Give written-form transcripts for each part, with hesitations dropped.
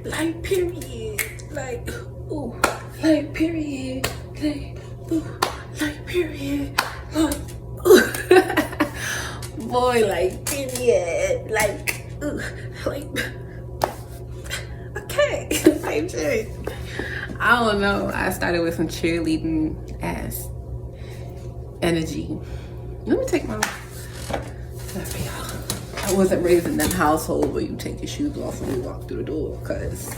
like period, like ooh, like period, like ooh, like period, like ooh. Boy, like period, like ooh, like okay, like shit. I don't know. I started with some cheerleading ass energy. Let me take my. Sorry, y'all. I wasn't raised in that household where you take your shoes off when you walk through the door, cause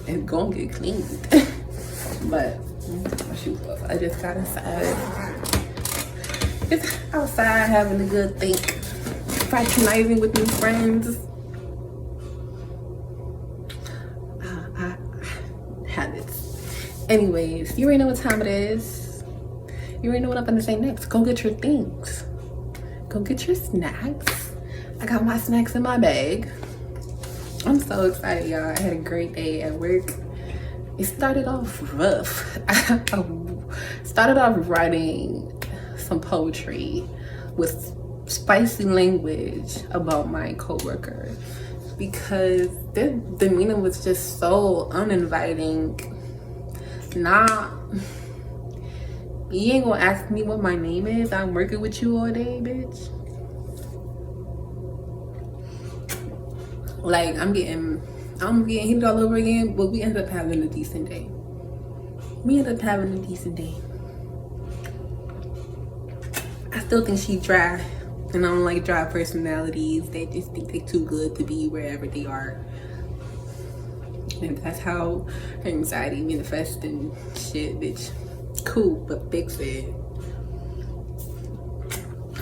it's gonna get cleaned. But my shoes off. I just got inside. It's outside having a good think, fraternizing with new friends. Habits. Anyways, you already know what time it is. You already know what I'm gonna say next. Go get your things. Go get your snacks. I got my snacks in my bag. I'm so excited, y'all. I had a great day at work. It started off rough. I started off writing some poetry with spicy language about my coworker because their demeanor was just so uninviting. Nah, you ain't gonna ask me what my name is. I'm working with you all day, bitch. Like I'm getting hit all over again, but we ended up having a decent day. I still think she dry, and I don't like dry personalities. They just think they too good to be wherever they are. And that's how her anxiety manifests and shit, bitch. Cool, but fix it.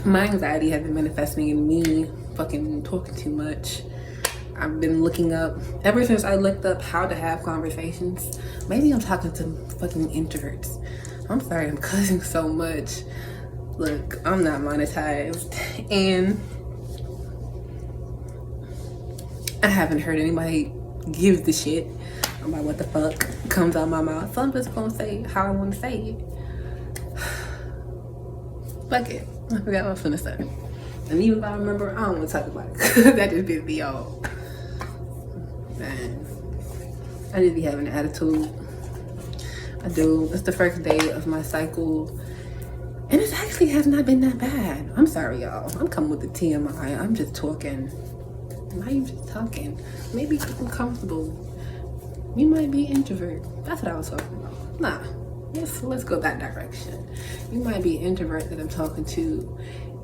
My anxiety has been manifesting in me fucking talking too much. I've been looking up, ever since I looked up how to have conversations. Maybe I'm talking to fucking introverts. I'm sorry I'm cussing so much. Look, I'm not monetized, and I haven't heard anybody give the shit about what the fuck comes out my mouth. So I'm just gonna say how I want to say it. Fuck it. I forgot what I was gonna say. And even if I remember, I don't want to talk about it. That just pissed me off. Man, I just be having an attitude. I do. It's the first day of my cycle. And it actually has not been that bad. I'm sorry, y'all. I'm coming with the TMI. I'm just talking. Why are you just talking? Maybe people comfortable. You might be an introvert. That's what I was talking about. Nah. Let's go that direction. You might be an introvert that I'm talking to.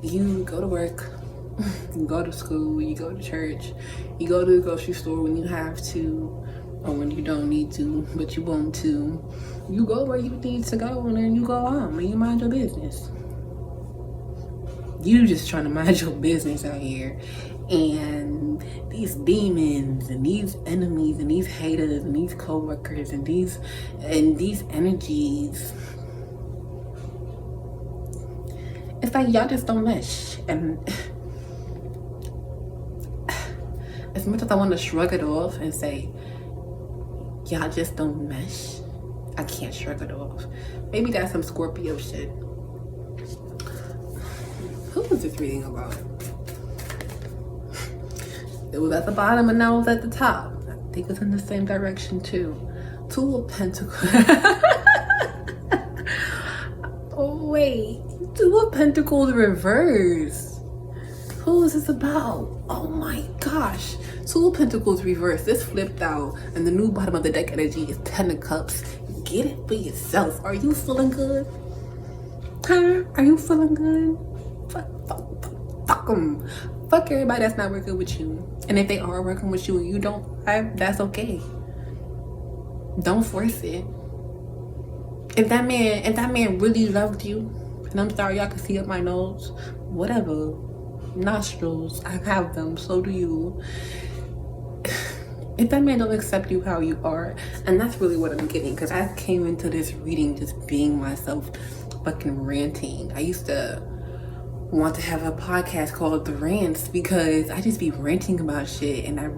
You go to work. You go to school. You go to church. You go to the grocery store when you have to. Or when you don't need to, but you want to. You go where you need to go, and then you go home, and you mind your business. You just trying to mind your business out here. And these demons, and these enemies, and these haters, and these co-workers, and these energies. It's like y'all just don't mesh. And as much as I want to shrug it off and say, y'all just don't mesh, I can't shrug it off. Maybe that's some Scorpio shit. Who was this reading about? It was at the bottom and now it's at the top. I think it's in the same direction too. Two of Pentacles. Oh wait, Two of Pentacles reverse. Who is this about? Oh my gosh. Two of Pentacles reverse. This flipped out, and the new bottom of the deck energy is Ten of Cups. Get it for yourself. Are you feeling good? Huh? Are you feeling good? Fuck them. Fuck everybody that's not working with you. And if they are working with you and you don't, that's okay. Don't force it. If that man really loved you, and I'm sorry y'all can see up my nose, whatever. Nostrils, I have them, so do you. If that man don't accept you how you are, and that's really what I'm getting, because I came into this reading just being myself, fucking ranting. I used to want to have a podcast called The Rants because I just be ranting about shit, and I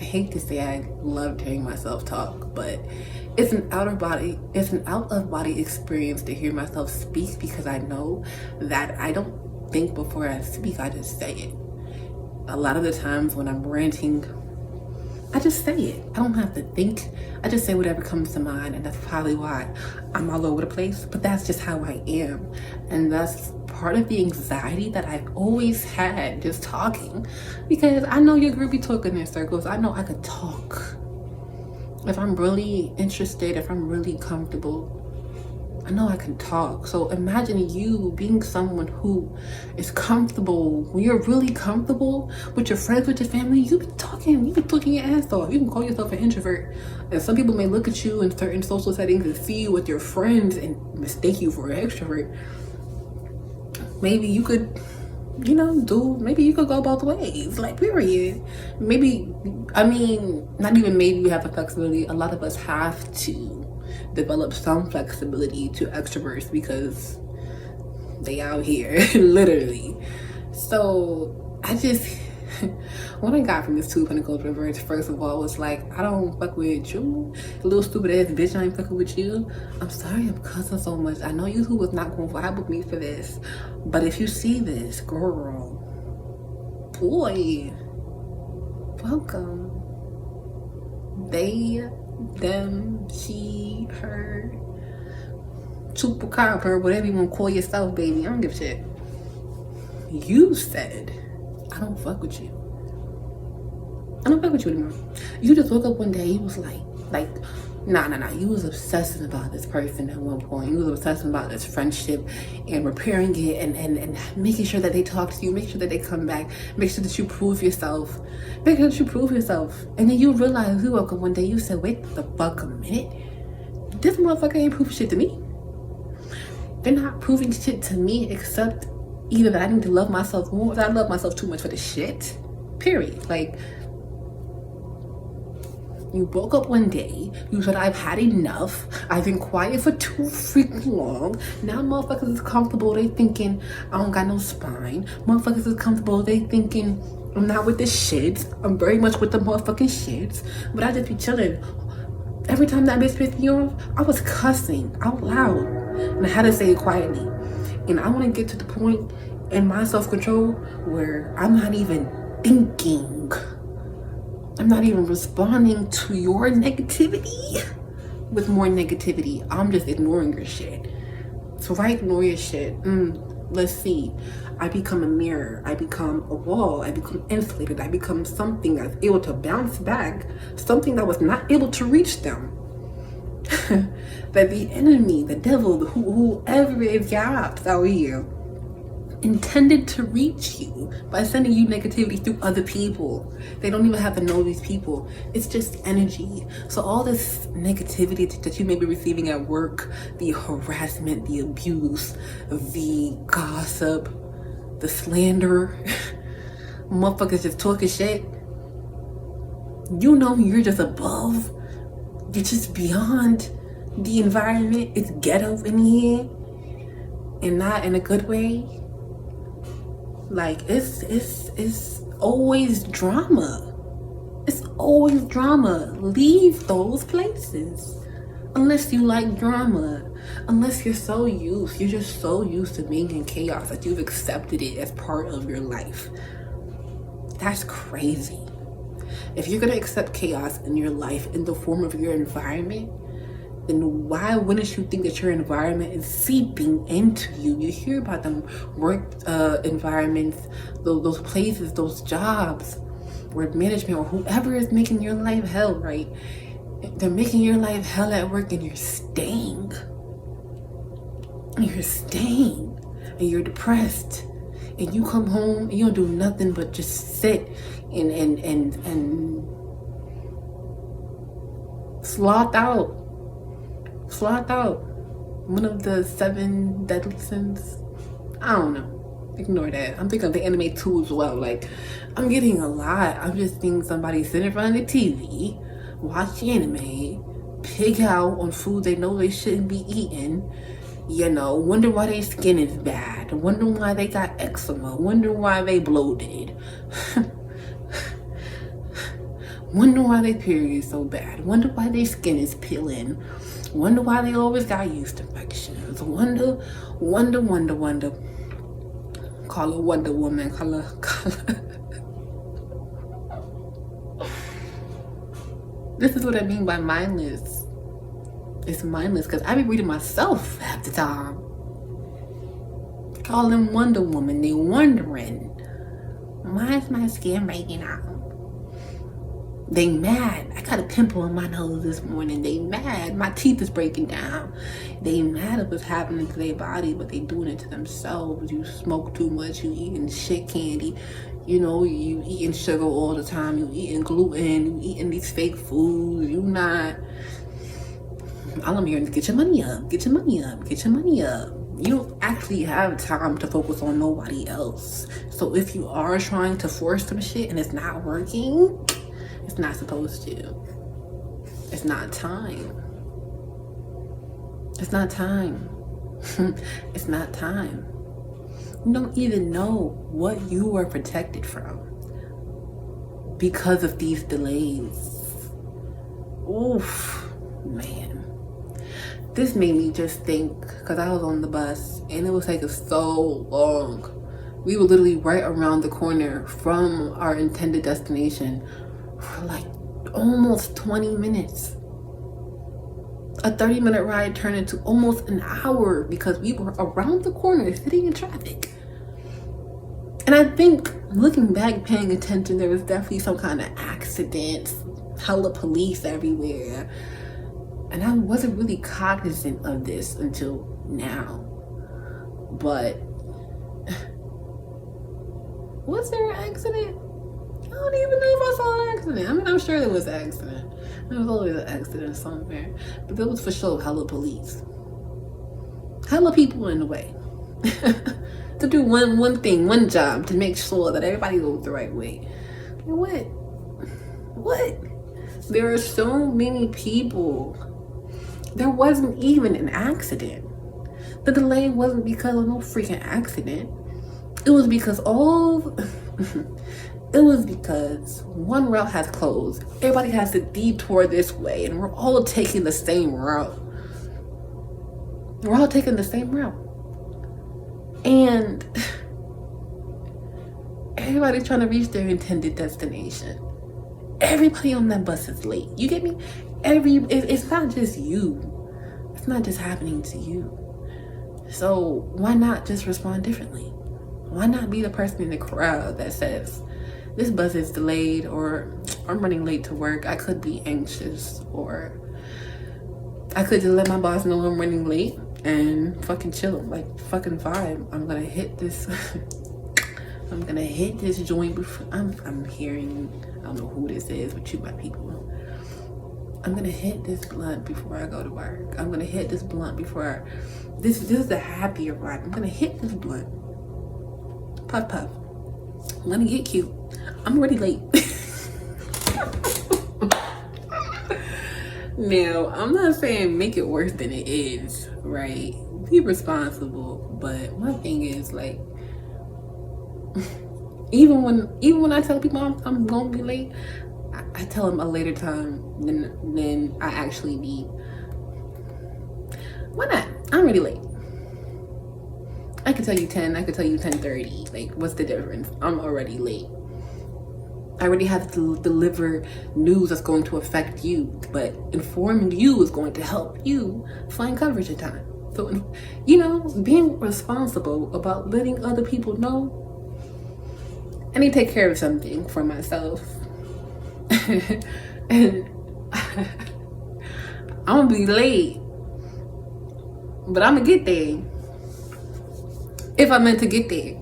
hate to say I loved hearing myself talk, but it's an out of body experience to hear myself speak, because I know that I don't think before I speak, I just say it. a lot of the times when I'm ranting, I just say it. I don't have to think. I just say whatever comes to mind, and that's probably why I'm all over the place. But that's just how I am, and that's part of the anxiety that I've always had just talking, because I know your group be talking in circles. I know I could talk if I'm really interested, if I'm really comfortable. I know I can talk. So imagine you being someone who is comfortable. When you're really comfortable with your friends, with your family, you be talking your ass off. You can call yourself an introvert. And some people may look at you in certain social settings and see you with your friends and mistake you for an extrovert. Maybe you could, maybe you could go both ways, like, period. Maybe, not even maybe you have the flexibility. A lot of us have to develop some flexibility to extroverts because they out here literally. So what I got from this Two of Pentacles reverse, first of all, was like, I don't fuck with you, little stupid ass bitch. I ain't fucking with you. I'm sorry I'm cussing so much. I know you who was not gonna vibe with me for this, but if you see this, girl, boy, welcome. They, them, she, her, chupacabra, whatever you want to call yourself, baby. I don't give a shit. You said, I don't fuck with you. I don't fuck with you anymore. You just woke up one day, you was like, nah. You was obsessing about this person at one point. You was obsessing about this friendship and repairing it and making sure that they talk to you, make sure that they come back, make sure that you prove yourself. Make sure that you prove yourself. And then you realize, you woke up one day, you said, wait the fuck a minute. This motherfucker ain't proving shit to me. They're not proving shit to me except either that I need to love myself more, or that I love myself too much for this shit. Period. Like, you woke up one day, you said, I've had enough. I've been quiet for too freaking long. Now motherfuckers is comfortable. They thinking I don't got no spine. Motherfuckers is comfortable. They thinking I'm not with the shits. I'm very much with the motherfucking shits. But I just be chilling. Every time that bitch pissed me off, I was cussing out loud. And I had to say it quietly. And I want to get to the point in my self-control where I'm not even thinking. I'm not even responding to your negativity with more negativity. I'm just ignoring your shit. So if I ignore your shit, let's see. I become a mirror. I become a wall. I become insulated. I become something that's able to bounce back. Something that was not able to reach them. That the enemy, the devil, whoever is jobs out here, intended to reach you by sending you negativity through other people. They don't even have to know these people. It's just energy. So all this negativity that you may be receiving at work, the harassment, the abuse, the gossip, the slander, motherfuckers just talking shit. You know you're just above. You're just beyond the environment. It's ghetto in here, and not in a good way. Like, it's always drama. It's always drama. Leave those places. Unless you like drama. Unless you're just so used to being in chaos that you've accepted it as part of your life. That's crazy. If you're gonna accept chaos in your life in the form of your environment, then why wouldn't you think that your environment is seeping into you? You hear about them work environments, those places, those jobs, where management or whoever is making your life hell, right? They're making your life hell at work, and you're staying. And you're depressed. And you come home and you don't do nothing but just sit and sloth out. One of the 7 deadly sins. I don't know. Ignore that. I'm thinking of the anime too as well. Like, I'm getting a lot. I'm just seeing somebody sit in front of the TV, watch anime, pig out on food they know they shouldn't be eating. Wonder why their skin is bad. Wonder why they got eczema. Wonder why they bloated. Wonder why their period is so bad. Wonder why their skin is peeling. Wonder why they always got yeast infections. Wonder. Call her Wonder Woman. Call her. This is what I mean by mindless. It's mindless because I be reading myself half the time. Call them Wonder Woman. They wondering, why is my skin breaking out? They mad. I got a pimple on my nose this morning. They mad. My teeth is breaking down. They mad at what's happening to their body, but they doing it to themselves. You smoke too much. You eating shit candy. You know, you eating sugar all the time. You eating gluten. You eating these fake foods. You not. All I'm hearing is get your money up. Get your money up. Get your money up. You don't actually have time to focus on nobody else. So if you are trying to force some shit and it's not working, it's not supposed to. It's not time. It's not time. It's not time. You don't even know what you are protected from because of these delays. Oof, man. This made me just think, because I was on the bus and it was taking so long. We were literally right around the corner from our intended destination for like almost 20 minutes. A 30-minute ride turned into almost an hour because we were around the corner sitting in traffic. And I think looking back, paying attention, there was definitely some kind of accident, hella police everywhere. And I wasn't really cognizant of this until now. But was there an accident? I don't even know if I saw an accident. I mean, I'm sure there was an accident. There was always an accident somewhere. But there was for sure hella police. Hella people in the way. To do one thing, one job, to make sure that everybody goes the right way. What? There are so many people. There wasn't even an accident. The delay wasn't because of no freaking accident. It was because it was because one route has closed. Everybody has to detour this way, and we're all taking the same route. We're all taking the same route. And everybody's trying to reach their intended destination. Everybody on that bus is late. You get me? It's not just you. It's not just happening to you. So why not just respond differently? Why not be the person in the crowd that says, this bus is delayed, or I'm running late to work. I could be anxious, or I could just let my boss know I'm running late and fucking chill, like fucking vibe. I'm gonna hit this. I'm gonna hit this joint before I'm hearing. I don't know who this is, but you my people. I'm gonna hit this blunt before I go to work. I'm gonna hit this blunt before this is a happier vibe. I'm gonna hit this blunt. Puff puff. I'm gonna get cute. I'm already late. Now, I'm not saying make it worse than it is, right? Be responsible, but my thing is like, even when I tell people I'm gonna be late, I tell them a later time than I actually need. Why not? I'm already late. I could tell you 10, I could tell you 10:30. Like, what's the difference? I'm already late. I already have to deliver news that's going to affect you, but informing you is going to help you find coverage in time. So, you know, being responsible about letting other people know, I need to take care of something for myself. And I'm gonna be late, but I'm gonna get there if I'm meant to get there.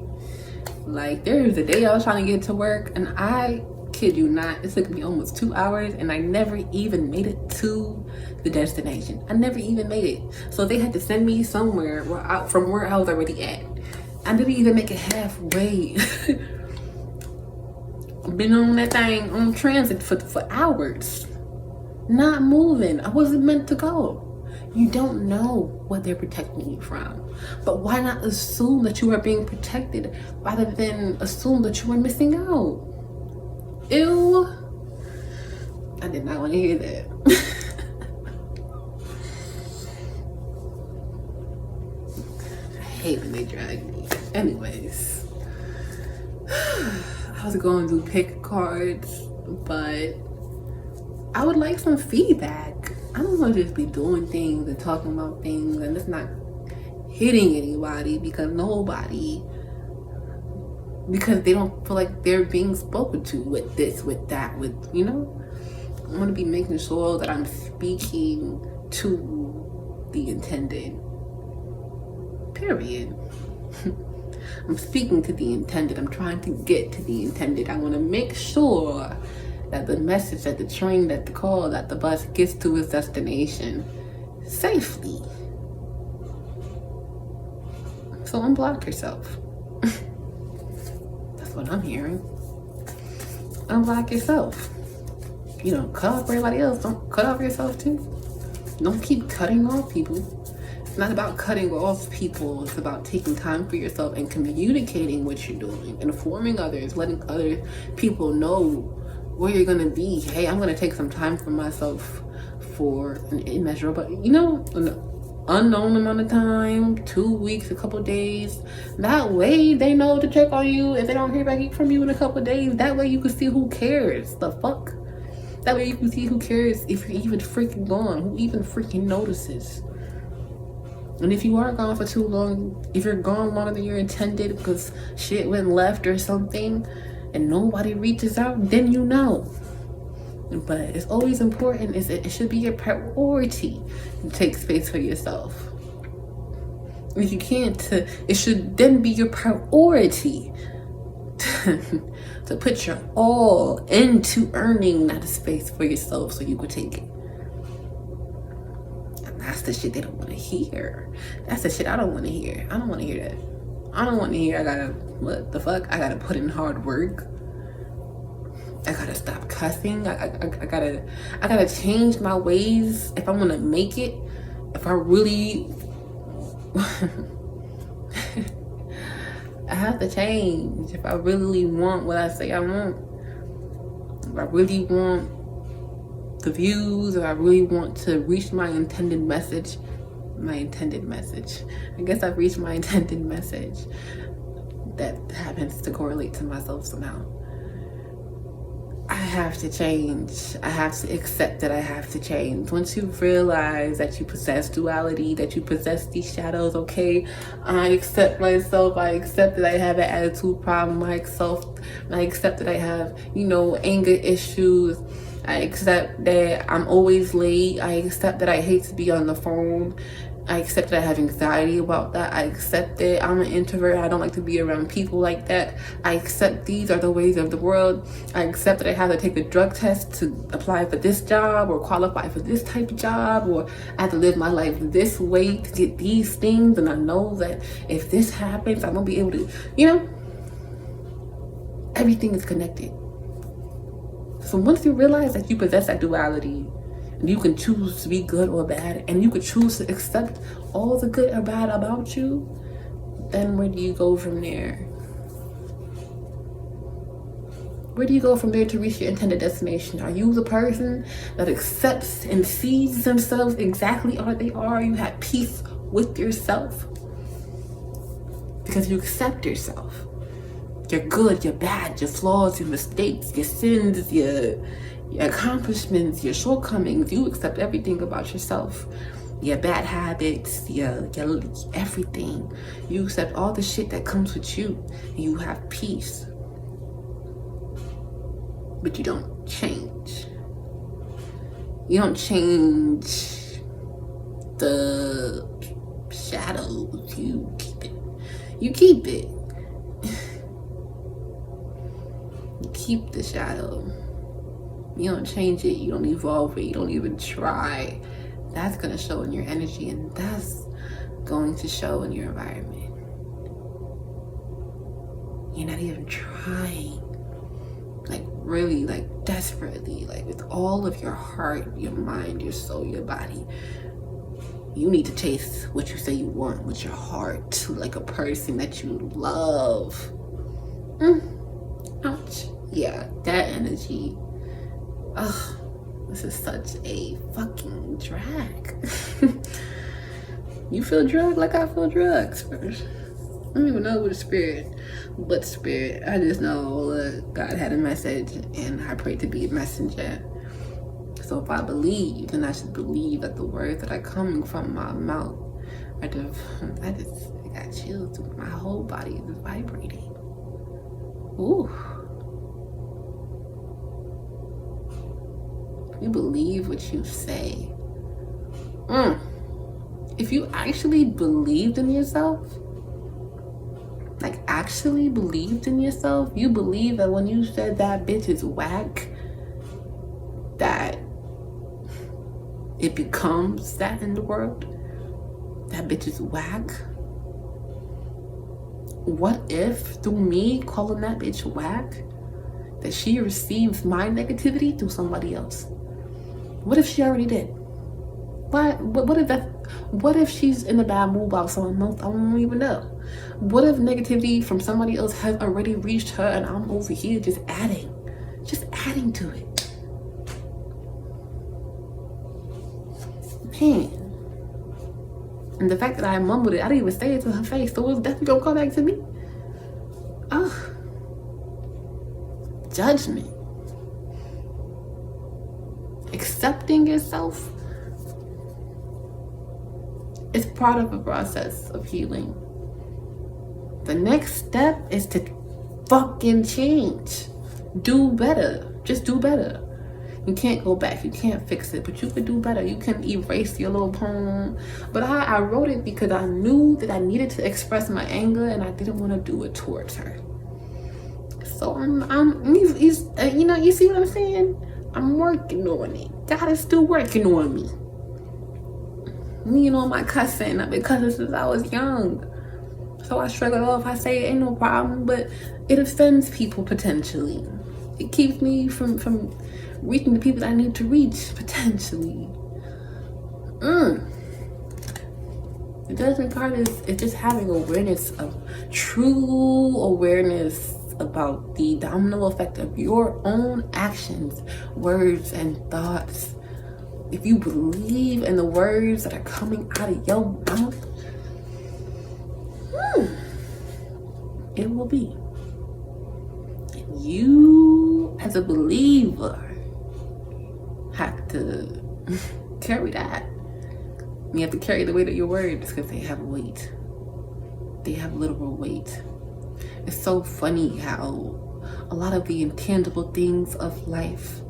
Like, there was a day I was trying to get to work, and I kid you not, it took me almost 2 hours, and I never even made it to the destination. I never even made it. So they had to send me somewhere from where I was already at. I didn't even make it halfway. Been on that thing on transit for hours, not moving. I wasn't meant to go. You don't know what they're protecting you from, but why not assume that you are being protected rather than assume that you are missing out? Ew, I did not want to hear that. I hate when they drag me. Anyways, I was going to do pick cards, but I would like some feedback. I don't want to just be doing things and talking about things and it's not hitting anybody because they don't feel like they're being spoken to with this, with that, with, you know? I want to be making sure that I'm speaking to the intended. Period. I'm speaking to the intended. I'm trying to get to the intended. I want to make sure that the message, that the train, that the call, that the bus gets to its destination safely. So unblock yourself. That's what I'm hearing. Unblock yourself. You don't cut off everybody else. Don't cut off yourself too. Don't keep cutting off people. It's not about cutting off people. It's about taking time for yourself and communicating what you're doing, informing others, letting other people know where you're gonna be. Hey, I'm gonna take some time for myself for an immeasurable, you know, an unknown amount of time, 2 weeks, a couple days. That way they know to check on you if they don't hear back from you in a couple days. That way you can see who cares. The fuck? That way you can see who cares if you're even freaking gone, who even freaking notices. And if you are gone for too long, if you're gone longer than you're intended because shit went left or something and nobody reaches out, then you know. But it's always important, it should be your priority to take space for yourself. If you can't, it should then be your priority to put your all into earning that space for yourself so you could take it. And that's the shit they don't want to hear. That's the shit I don't want to hear. I don't want to hear that. I don't want to hear what the fuck? I gotta put in hard work. I gotta stop cussing. I gotta change my ways if I want to make it. If I really I have to change if I really want what I say I want. If I really want the views, if I really want to reach my intended message. I guess I've reached my intended message that happens to correlate to myself somehow. I have to change. I have to accept that I have to change. Once you realize that you possess duality, that you possess these shadows, okay, I accept myself. I accept that I have an attitude problem. I accept that I have, anger issues. I accept that I'm always late. I accept that I hate to be on the phone. I accept that I have anxiety about that. I accept that I'm an introvert. I don't like to be around people like that. I accept these are the ways of the world. I accept that I have to take a drug test to apply for this job or qualify for this type of job, or I have to live my life this way to get these things. And I know that if this happens, I'm going to be able to, everything is connected. So once you realize that you possess that duality, and you can choose to be good or bad, and you can choose to accept all the good or bad about you, then where do you go from there? Where do you go from there to reach your intended destination? Are you the person that accepts and sees themselves exactly as they are? You have peace with yourself because you accept yourself. Your good, your bad, your flaws, your mistakes, your sins, your accomplishments, your shortcomings. You accept everything about yourself. Your bad habits, your everything. You accept all the shit that comes with you. And you have peace. But you don't change. You don't change the shadows. You keep it. You keep it. You keep the shadow. You don't change it, you don't evolve it, you don't even try. That's going to show in your energy, and that's going to show in your environment. You're not even trying. Really, desperately, with all of your heart, your mind, your soul, your body. You need to chase what you say you want with your heart, like a person that you love. Ouch. Yeah, that energy. Ugh, this is such a fucking drag. You feel drugged like I feel drugs first. I don't even know what spirit. I just know God had a message and I prayed to be a messenger. So if I believe, then I should believe that the words that are coming from my mouth are I got chills. My whole body is vibrating. Ooh. You believe what you say. If you actually believed in yourself, like actually believed in yourself, you believe that when you said that bitch is whack, that it becomes that in the world. That bitch is whack. What if through me calling that bitch whack, that she receives my negativity through somebody else? What if she already did? What if she's in a bad mood about someone else? I don't even know. What if negativity from somebody else has already reached her and I'm over here just adding to it? Man. And the fact that I mumbled it, I didn't even say it to her face, so it's definitely gonna come back to me. Oh. Judgment. Accepting yourself is part of a process of healing. The next step is to fucking change. Do better. Just do better. You can't go back. You can't fix it, but you could do better. You can erase your little poem. But I wrote it because I knew that I needed to express my anger and I didn't want to do it towards her. So you see what I'm saying? I'm working on it. God is still working on me. Me and all my cussing, I've been cussing since I was young. So I shrug it off. I say it ain't no problem, but it offends people potentially. It keeps me from reaching the people that I need to reach potentially. The judgment card is just having awareness of true awareness about the domino effect of your own actions, words, and thoughts. If you believe in the words that are coming out of your mouth, it will be. And you, as a believer, have to carry that. You have to carry the weight of your words because they have weight. They have literal weight. It's so funny how a lot of the intangible things of life,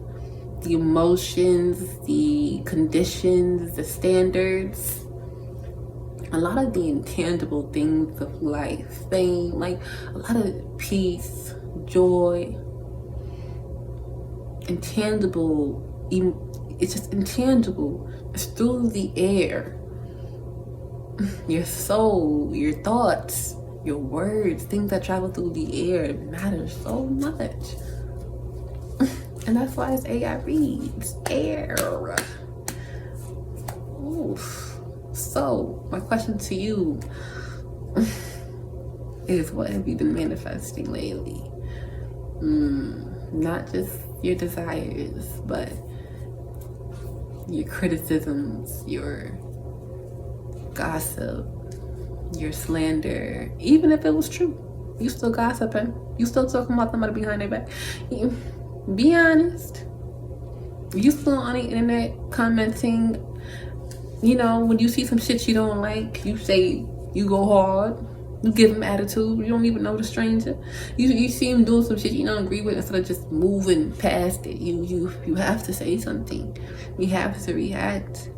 the emotions, the conditions, the standards, a lot of the intangible things of life, fame, like a lot of peace, joy, intangible, it's just intangible. It's through the air. Your soul, your thoughts, your words, things that travel through the air matter so much. And that's why it's AI reads air. Oof. So my question to you is, what have you been manifesting lately? Not just your desires, but your criticisms, your gossip, your slander. Even if it was true, you still gossiping. You still talking about somebody behind their back. Be honest. You still on the internet commenting. You know, when you see some shit you don't like, you say, you go hard. You give them attitude. You don't even know the stranger. You see him doing some shit you don't agree with, instead of just moving past it. You have to say something. You have to react.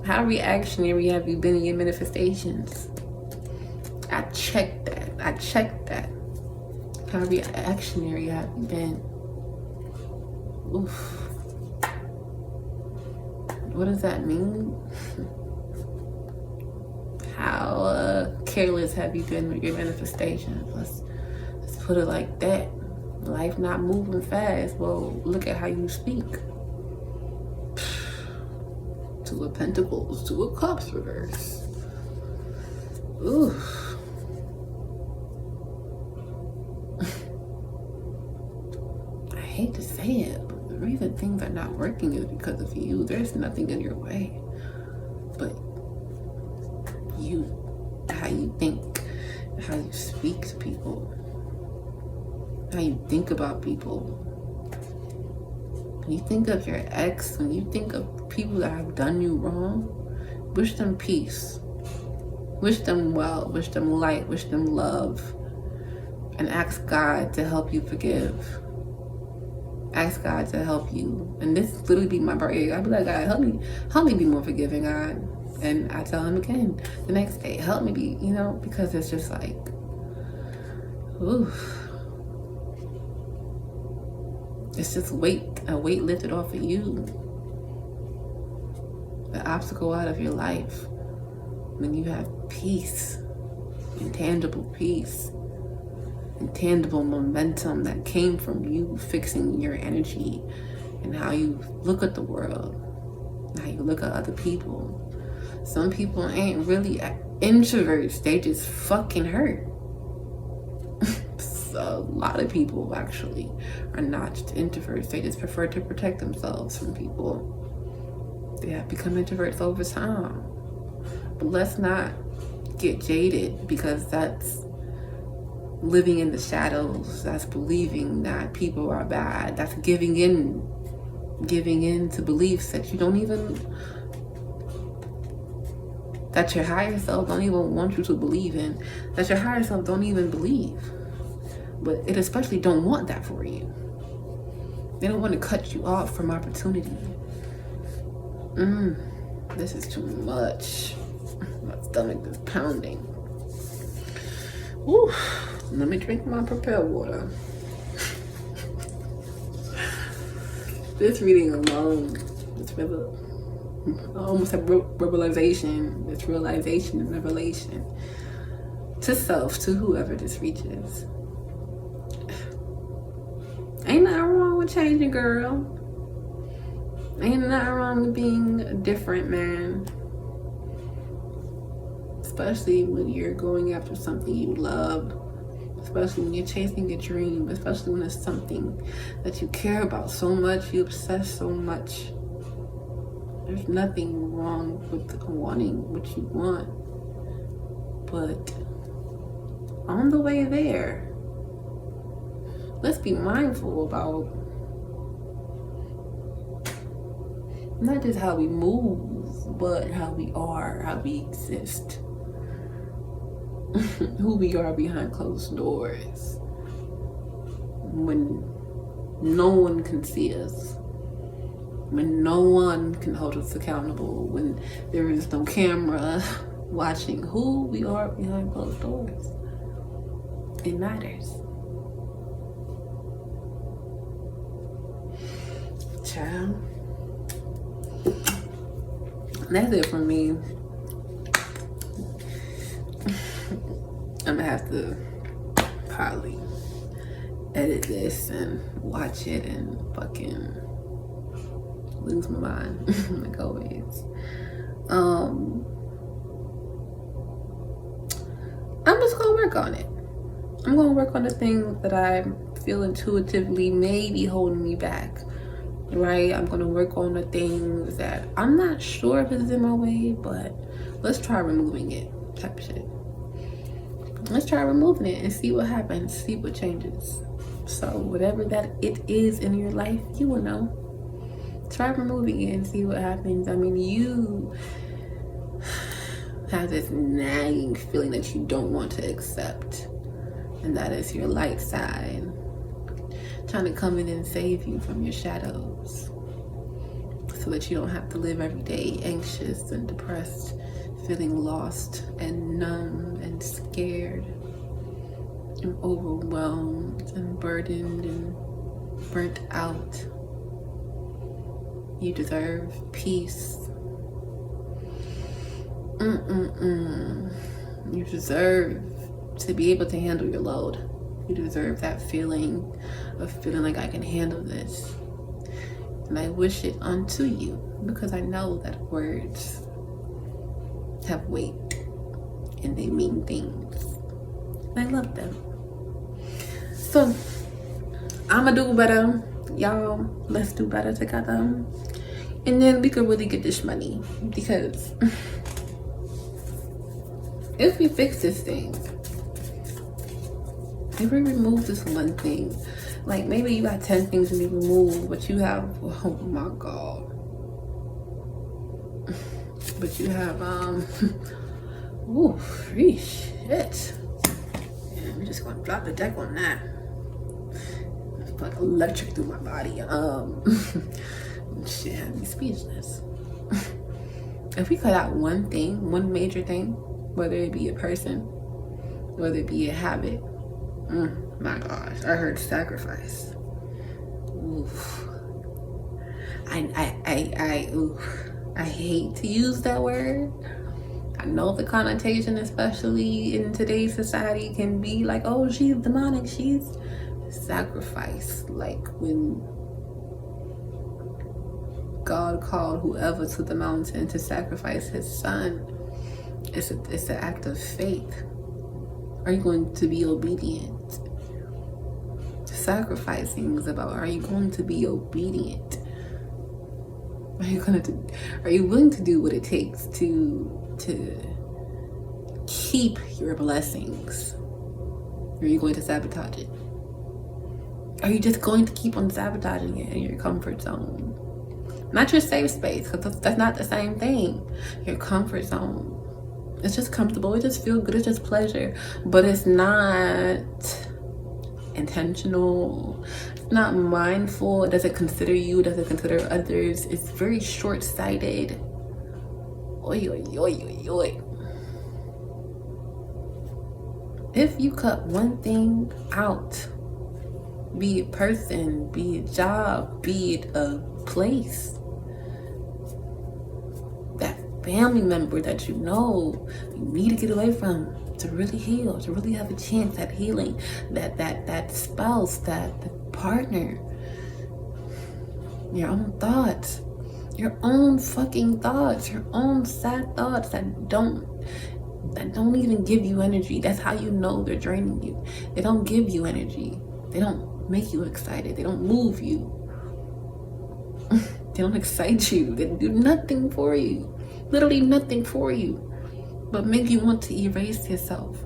How reactionary have you been in your manifestations? I checked that. How reactionary have you been? Oof. What does that mean? How careless have you been with your manifestations? Let's put it like that. Life not moving fast. Well, look at how you speak. Two of Pentacles, Two of Cups reverse. Oof. I hate to say it, but the reason things are not working is because of you. There's nothing in your way, but you, how you think, how you speak to people, how you think about people. When you think of your ex, when you think of people that have done you wrong, wish them peace. Wish them well, wish them light, wish them love. And ask God to help you forgive. Ask God to help you. And this literally be my prayer. I'd be like, God, help me be more forgiving, God. And I tell him again the next day, help me be, because it's just like, oof. It's just a weight lifted off of you. The obstacle out of your life. When you have peace, intangible peace, intangible momentum that came from you fixing your energy and how you look at the world, and how you look at other people. Some people ain't really introverts, they just fucking hurt. So a lot of people actually are not just introverts, they just prefer to protect themselves from people. They have become introverts over time. But let's not get jaded, because that's living in the shadows. That's believing that people are bad. That's giving in to beliefs that you don't even, that your higher self don't even want you to believe in, that your higher self don't even believe. But it especially don't want that for you. They don't want to cut you off from opportunity. This is too much. My stomach is pounding. Whew. Let me drink my prepared water. This reading alone, I almost have revelation, this realization and revelation to self, to whoever this reaches. Ain't nothing wrong with changing, girl. Ain't nothing wrong with being a different man. Especially when you're going after something you love. Especially when you're chasing a dream. Especially when it's something that you care about so much, you obsess so much. There's nothing wrong with wanting what you want. But on the way there, let's be mindful about not just how we move, but how we are, how we exist. Who we are behind closed doors. When no one can see us. When no one can hold us accountable. When there is no camera watching who we are behind closed doors. It matters. Child. That's it for me. I'm gonna have to probably edit this and watch it and fucking lose my mind like always. I'm just gonna work on it. I'm gonna work on the things that I feel intuitively may be holding me back. Right? I'm gonna work on the things that I'm not sure if it's in my way, but let's try removing it, type of shit. Let's try removing it and see what happens, see what changes. So whatever that it is in your life, you will know. Try removing it and see what happens. I mean, you have this nagging feeling that you don't want to accept, and that is your light side trying to come in and save you from your shadows, so that you don't have to live every day anxious and depressed, feeling lost and numb and scared and overwhelmed and burdened and burnt out. You deserve peace. You deserve to be able to handle your load. You deserve that feeling of feeling like I can handle this. And I wish it unto you, because I know that words have weight and they mean things. And I love them. So I'ma do better. Y'all, let's do better together. And then we could really get this money, because if we fix this thing, if we remove this one thing, Like, maybe you got 10 things to be removed, but you have, oh my God. But you have, ooh, free shit. Yeah, I'm just gonna drop the deck on that. It's like electric through my body. Shit had me speechless. If we cut out one thing, one major thing, whether it be a person, whether it be a habit, my gosh, I heard sacrifice. Oof. I hate to use that word. I know the connotation, especially in today's society, can be like, oh, she's demonic, she's sacrifice. Like when God called whoever to the mountain to sacrifice his son, it's an act of faith. Are you going to be obedient? Sacrificing is about, are you going to be obedient? Are you willing to do what it takes to keep your blessings? Or are you going to sabotage it? Are you just going to keep on sabotaging it in your comfort zone? Not your safe space, because that's not the same thing. Your comfort zone. It's just comfortable, it just feels good, it's just pleasure. But it's not intentional, it's not mindful, it doesn't consider you, it doesn't consider others. It's very short-sighted. Oy, oy, oy, oy, oy. If you cut one thing out, be it person, be it job, be it a place, that family member that you know you need to get away from to really heal, to really have a chance at healing, that spouse, that partner, your own thoughts, your own fucking thoughts, your own sad thoughts that don't even give you energy. That's how you know they're draining you. They don't give you energy. They don't make you excited. They don't move you. They don't excite you. They do nothing for you. Literally nothing for you. But make you want to erase yourself.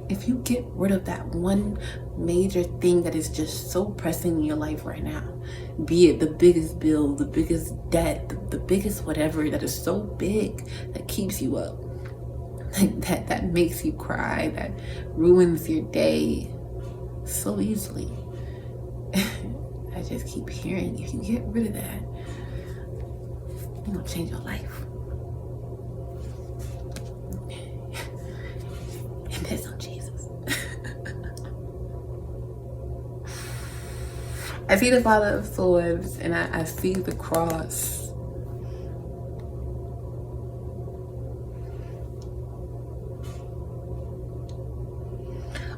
If you get rid of that one major thing that is just so pressing in your life right now, be it the biggest bill, the biggest debt, the biggest whatever that is so big that keeps you up, that makes you cry, that ruins your day so easily. I just keep hearing, if you get rid of that, it's gonna change your life. And that's on Jesus. I see the Father of Swords and I see the cross.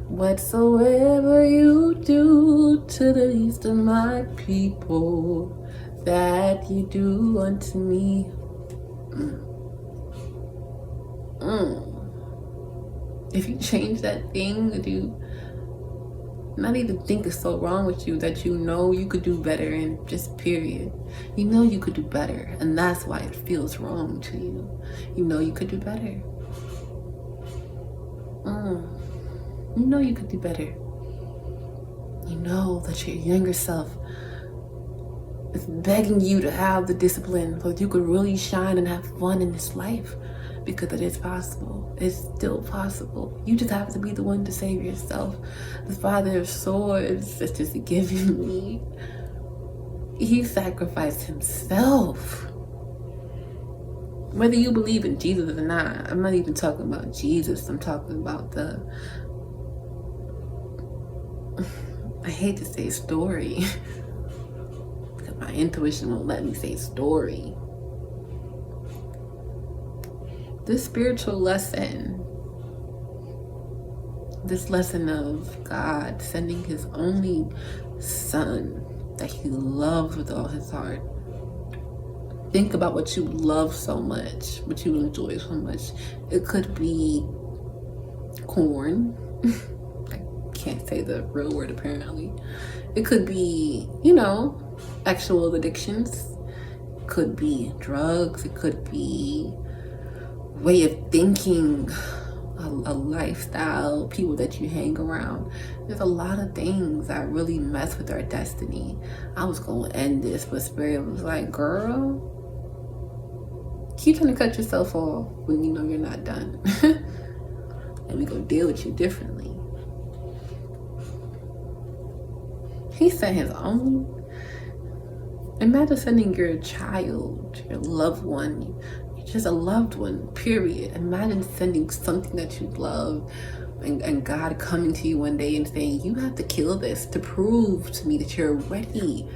Whatsoever you do to the least of my people, that you do unto me. If you change that thing that you not even think is so wrong with you, that you know you could do better, and just period. You know you could do better, and that's why it feels wrong to you. You know you could do better. You know you could do better. You know that your younger self is begging you to have the discipline so that you could really shine and have fun in this life, because it is possible. It's still possible. You just have to be the one to save yourself. The Father of Swords that's just giving me, he sacrificed himself. Whether you believe in Jesus or not, I'm not even talking about Jesus. I'm talking about I hate to say story, because my intuition won't let me say story. This spiritual lesson, this lesson of God sending his only son that he loved with all his heart. Think about what you love so much, what you enjoy so much. It could be corn. I can't say the real word apparently. It could be, actual addictions. It could be drugs. It could be way of thinking, a lifestyle, people that you hang around. There's a lot of things that really mess with our destiny. I was going to end this, but Spirit was like, girl, keep trying to cut yourself off when you know you're not done. And we gonna deal with you differently. He sent his own. Imagine sending your child, your loved one, just a loved one, period. Imagine sending something that you love and God coming to you one day and saying, you have to kill this to prove to me that you're ready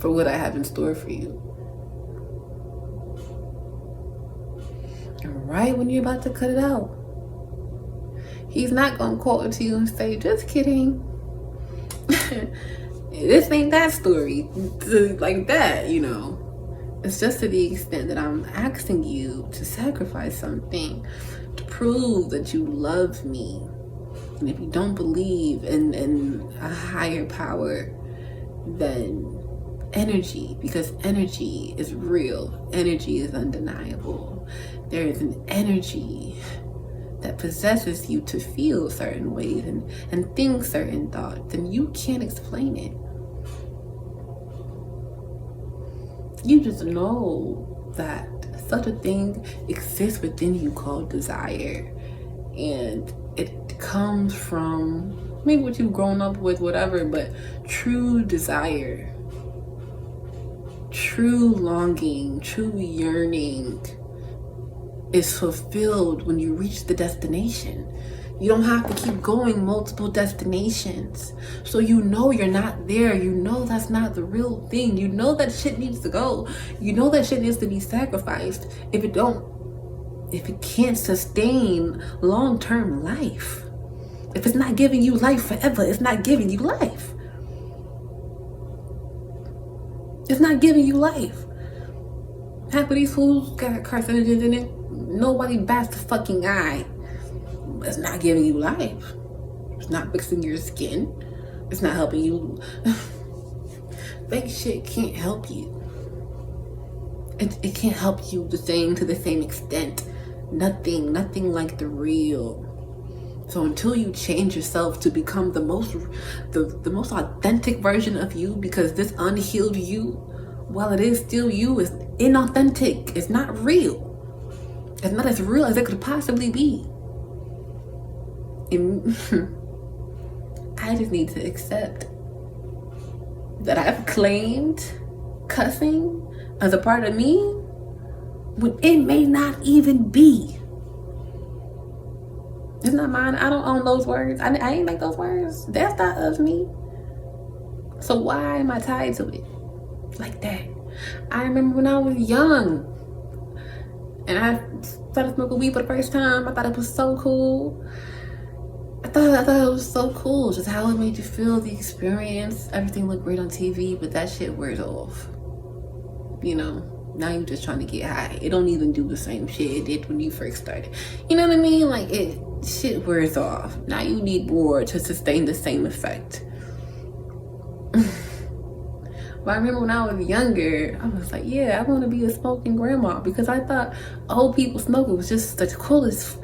for what I have in store for you. And right when you're about to cut it out, he's not gonna call to you and say, just kidding. This ain't that story. Like that, you know. It's just to the extent that I'm asking you to sacrifice something to prove that you love me. And if you don't believe in a higher power, then energy, because energy is real, energy is undeniable. There is an energy that possesses you to feel certain ways and think certain thoughts, and you can't explain it. You just know that such a thing exists within you called desire, and it comes from maybe what you've grown up with, whatever, but true desire, true longing, true yearning is fulfilled when you reach the destination. You don't have to keep going multiple destinations. So you know you're not there. You know that's not the real thing. You know that shit needs to go. You know that shit needs to be sacrificed. If it can't sustain long-term life. If it's not giving you life forever, it's not giving you life. It's not giving you life. Half of these fools got carcinogens in it. Nobody bats the fucking eye. It's not giving you life. It's not fixing your skin. It's not helping you. Fake shit can't help you. It can't help you to the same extent. Nothing like the real. So until you change yourself to become the most authentic version of you, because this unhealed you, while it is still you, is inauthentic. It's not real. It's not as real as it could possibly be. I just need to accept that I've claimed cussing as a part of me when it may not even be. It's not mine. I don't own those words. I ain't make those words. That's not of me. So why am I tied to it like that? I remember when I was young and I started smoking weed for the first time. I thought it was so cool. I thought it was so cool, just how it made you feel, the experience. Everything looked great on TV, but that shit wears off. You know, now you're just trying to get high. It don't even do the same shit it did when you first started. You know what I mean? Like, shit wears off. Now you need more to sustain the same effect. But I remember when I was younger, I was like, yeah, I want to be a smoking grandma, because I thought old people smoking was just the coolest.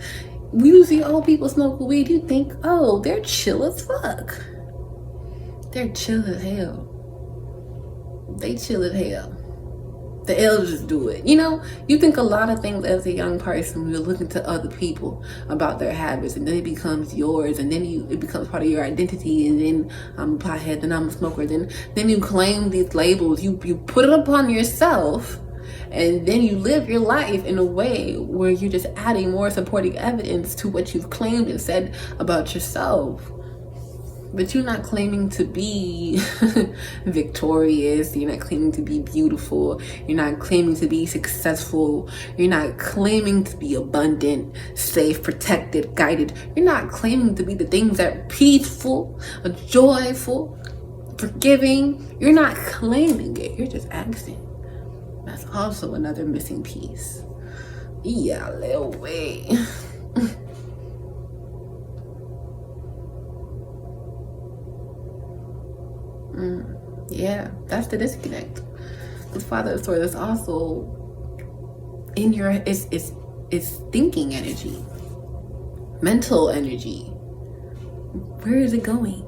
When you see old people smoking weed, you think, oh, they're chill as fuck. They're chill as hell. They chill as hell. The elders do it. You know, you think a lot of things as a young person when you're looking to other people about their habits, and then it becomes yours, and then it becomes part of your identity, and then I'm a pothead, then I'm a smoker, then you claim these labels, you put it upon yourself, and then you live your life in a way where you're just adding more supporting evidence to what you've claimed and said about yourself. But you're not claiming to be victorious. You're not claiming to be beautiful. You're not claiming to be successful. You're not claiming to be abundant, safe, protected, guided. You're not claiming to be the things that are peaceful, joyful, forgiving. You're not claiming it. You're just asking. That's also another missing piece. Yeah, little way. Yeah, that's the disconnect. This father story is also in your, it's It's thinking energy, mental energy. Where is it going?